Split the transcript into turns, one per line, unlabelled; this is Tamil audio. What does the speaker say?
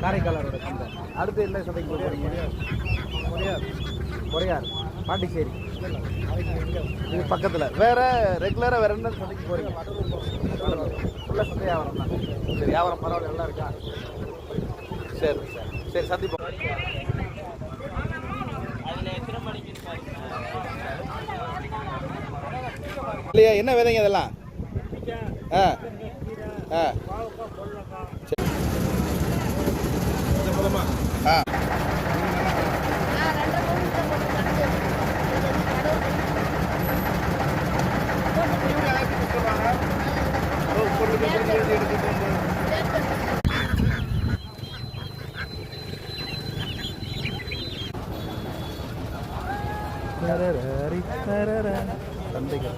காரைக்காலரோட சந்தை. அடுத்து என்ன சந்தைக்கு போகிறீங்க? பொறையார், பாண்டிச்சேரி. இது பக்கத்தில். வேற ரெகுலராக வேற என்ன சந்தைக்கு போகிறீங்க? ஃபுல்லாக சந்தை வியாபாரம் தான். சரி, வியாபாரம் பரவாயில்ல, நல்லா இருக்கா? சரி சார், சரி, சந்திப்போம். இல்லையா, என்ன விதைங்க இதெல்லாம்? ஆ ஆ ஆ சந்தைகள்